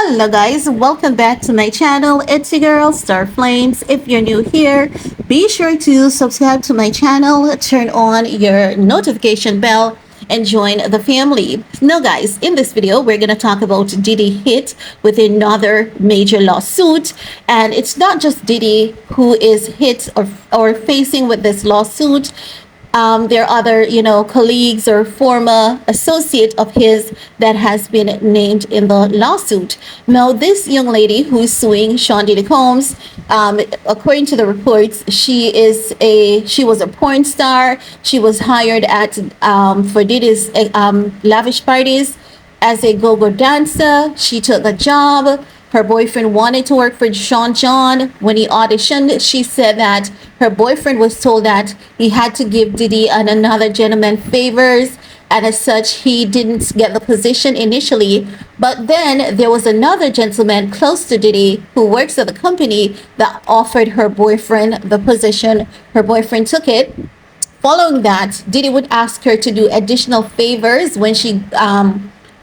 Hello guys, welcome back to my channel. It's your girl Star Flames. If you're new here, be sure to subscribe to my channel, turn on your notification bell, and join the family. Now guys, in this video, we're going to talk about Diddy hit with another major lawsuit. And it's not just Diddy who is hit or facing with this lawsuit. There are other, colleagues or former associate of his that has been named in the lawsuit. Now, this young lady who is suing Sean Diddy Combs, according to the reports, she was a porn star. She was hired for Diddy's lavish parties as a go-go dancer. She took the job. Her boyfriend wanted to work for Sean John. When he auditioned, she said that her boyfriend was told that he had to give Diddy and another gentleman favors, and as such, he didn't get the position initially. But then there was another gentleman close to Diddy who works at the company that offered her boyfriend the position. Her boyfriend took it. Following that, Diddy would ask her to do additional favors when she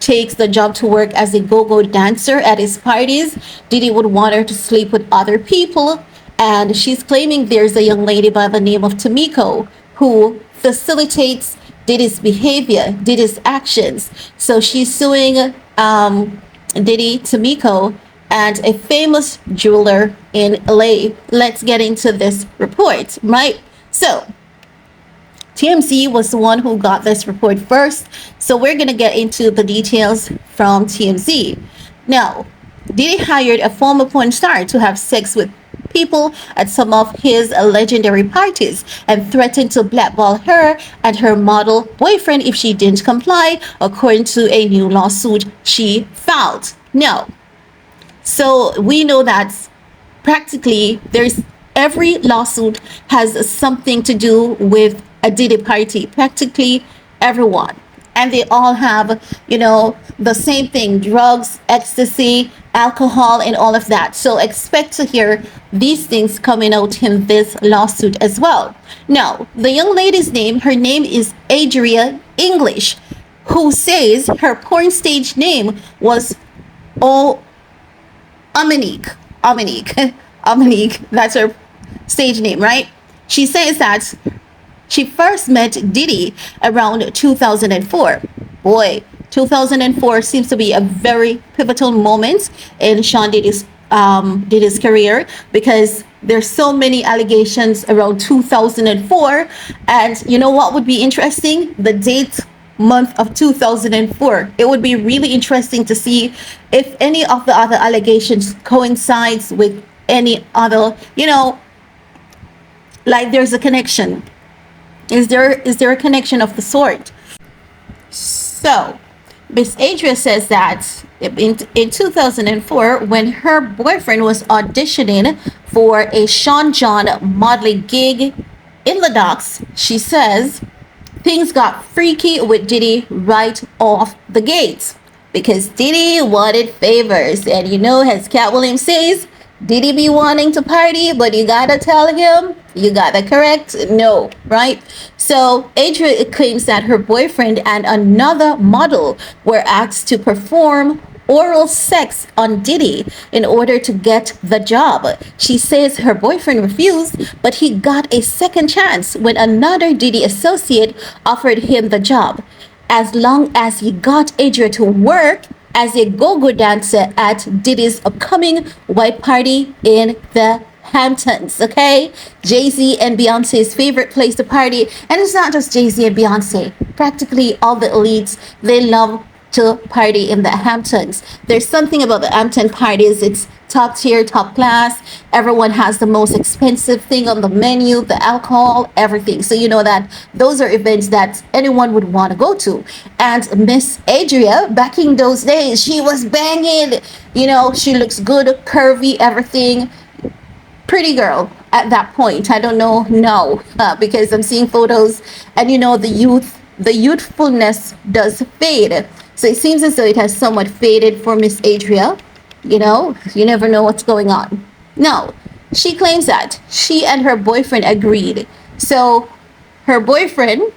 takes the job to work as a go-go dancer at his parties. Diddy would want her to sleep with other people, and she's claiming there's a young lady by the name of Tamiko who facilitates Diddy's behavior, Diddy's actions. So she's suing Diddy, Tamiko, and a famous jeweler in LA. Let's get into this report, right? So TMZ was the one who got this report first, so we're going to get into the details from TMZ. Now, Diddy hired a former porn star to have sex with people at some of his legendary parties and threatened to blackball her and her model boyfriend if she didn't comply, according to a new lawsuit she filed. Now, so we know that practically every lawsuit has something to do with a Diddy party, practically everyone. And they all have, the same thing: drugs, ecstasy, alcohol, and all of that. So expect to hear these things coming out in this lawsuit as well. Now, the young lady's her name is Adria English, who says her porn stage name was Amanique. Amanique, that's her stage name, right? She says that she first met Diddy around 2004. Boy, 2004 seems to be a very pivotal moment in Sean Diddy's career, because there's so many allegations around 2004. And you know what would be interesting? The date, month of 2004. It would be really interesting to see if any of the other allegations coincides with any other, like there's a connection. Is there a connection of the sort? So Miss Adria says that in 2004, when her boyfriend was auditioning for a Sean John modeling gig in the docks, she says things got freaky with Diddy right off the gate, because Diddy wanted favors. And as Cat Williams says, Diddy be wanting to party, but you gotta tell him you got the correct no, right? So Adria claims that her boyfriend and another model were asked to perform oral sex on Diddy in order to get the job. She says her boyfriend refused, but he got a second chance when another Diddy associate offered him the job, as long as he got Adria to work as a go-go dancer at Diddy's upcoming white party in the Hamptons. Okay, Jay-Z and Beyonce's favorite place to party. And it's not just Jay-Z and Beyonce, practically all the elites, they love to party in the Hamptons. There's something about the Hampton parties. It's top tier, top class. Everyone has the most expensive thing on the menu, the alcohol, everything. So you know that those are events that anyone would want to go to. And Miss Adria, back in those days, she was banging. She looks good, curvy, everything. Pretty girl at that point. I don't know now, because I'm seeing photos, and the youthfulness does fade. So it seems as though it has somewhat faded for Miss Adria. You never know what's going on. No, she claims that she and her boyfriend agreed. So her boyfriend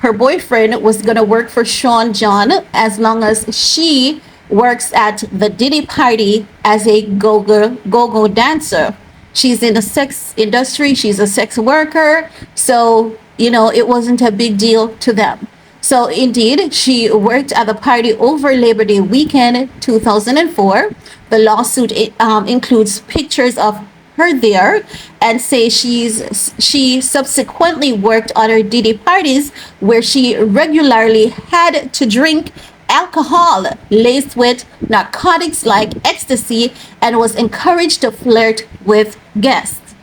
was gonna work for Sean John as long as she works at the Diddy party as a go-go dancer. She's in the sex industry. She's a sex worker. So, it wasn't a big deal to them. So indeed, she worked at the party over Labor Day weekend 2004. The lawsuit includes pictures of her there and say she subsequently worked other Diddy parties where she regularly had to drink alcohol laced with narcotics like ecstasy and was encouraged to flirt with guests.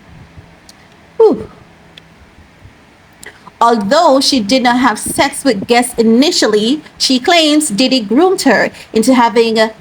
Whew. Although she did not have sex with guests initially, she claims Diddy groomed her into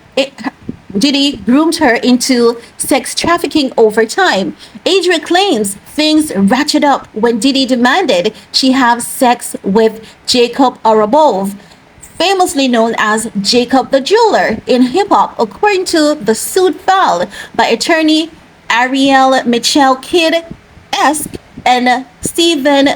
sex trafficking over time. Adria claims things ratcheted up when Diddy demanded she have sex with Jacob Arabov, famously known as Jacob the Jeweler in hip hop, according to the suit filed by attorney Ariel Mitchell Kidd Esque and Stephen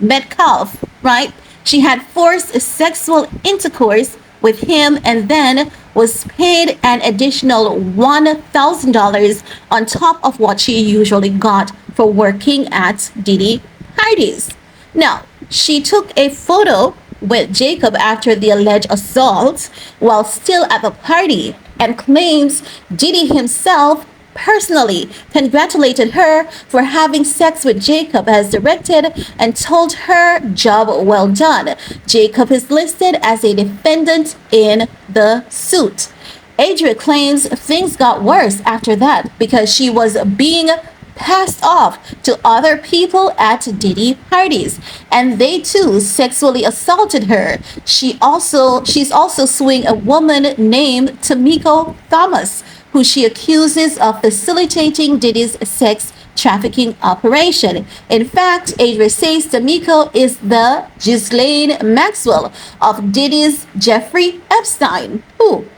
Metcalf, right? She had forced sexual intercourse with him and then was paid an additional $1,000 on top of what she usually got for working at Diddy parties. Now, she took a photo with Jacob after the alleged assault while still at the party and claims Diddy himself personally congratulated her for having sex with Jacob as directed and told her job well done. Jacob is listed as a defendant in the suit. Adria claims things got worse after that because she was being passed off to other people at Diddy parties and they too sexually assaulted her. She's also suing a woman named Tamiko Thomas, who she accuses of facilitating Diddy's sex trafficking operation. In fact, Adria says Tamiko is the Ghislaine Maxwell of Diddy's Jeffrey Epstein. Ooh,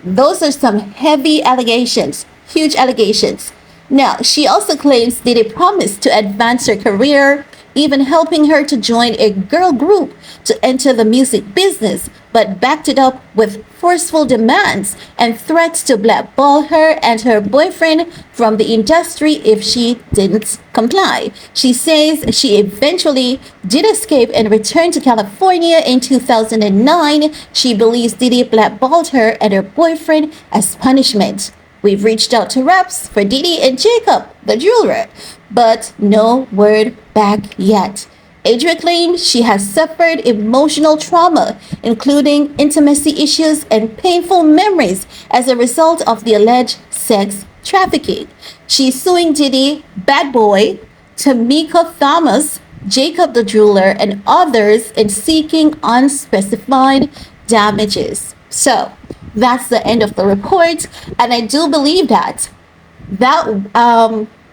those are some heavy allegations, huge allegations. Now, she also claims Diddy promised to advance her career, even helping her to join a girl group to enter the music business, but backed it up with forceful demands and threats to blackball her and her boyfriend from the industry if she didn't comply. She says she eventually did escape and return to California in 2009. She believes Diddy blackballed her and her boyfriend as punishment. We've reached out to reps for Diddy and Jacob, the jeweler, but no word back yet. Adria claims she has suffered emotional trauma, including intimacy issues and painful memories as a result of the alleged sex trafficking. She's suing Diddy, Bad Boy, Tamika Thomas, Jacob the jeweler, and others in seeking unspecified damages. So that's the end of the report, and I do believe that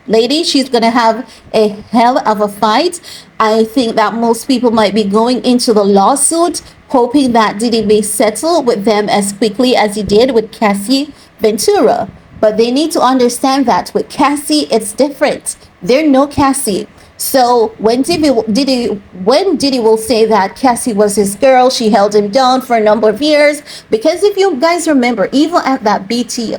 lady, she's gonna have a hell of a fight. I think that most people might be going into the lawsuit hoping that Diddy may settle with them as quickly as he did with Cassie Ventura. But they need to understand that with Cassie, it's different. They're no Cassie. So when Diddy will say that Cassie was his girl, she held him down for a number of years. Because if you guys remember, even at that BT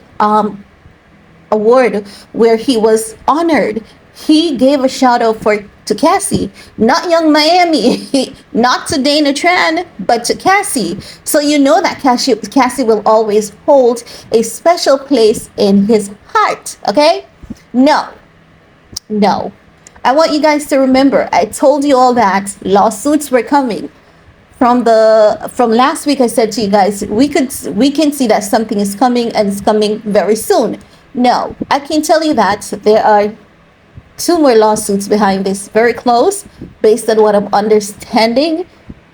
award where he was honored, he gave a shout out to Cassie, not Young Miami, not to Dana Tran, but to Cassie. So you know that Cassie will always hold a special place in his heart. Okay? No. I want you guys to remember, I told you all that lawsuits were coming. From last week, I said to you guys, we can see that something is coming and it's coming very soon. No, I can tell you that there are 2 more lawsuits behind this, very close, based on what I'm understanding.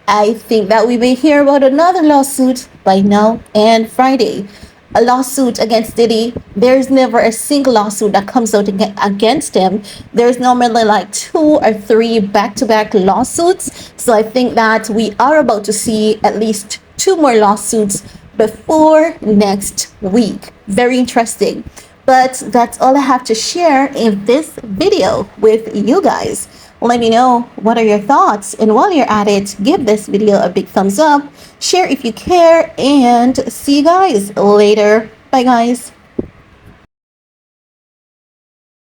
I think that we may hear about another lawsuit by now and Friday. A lawsuit against Diddy. There's never a single lawsuit that comes out against him. There's normally like 2 or 3 back-to-back lawsuits. So I think that we are about to see at least 2 more lawsuits before next week. Very interesting. But that's all I have to share in this video with you guys. Let me know what are your thoughts, and while you're at it, give this video a big thumbs up, share if you care, and see you guys later. Bye guys.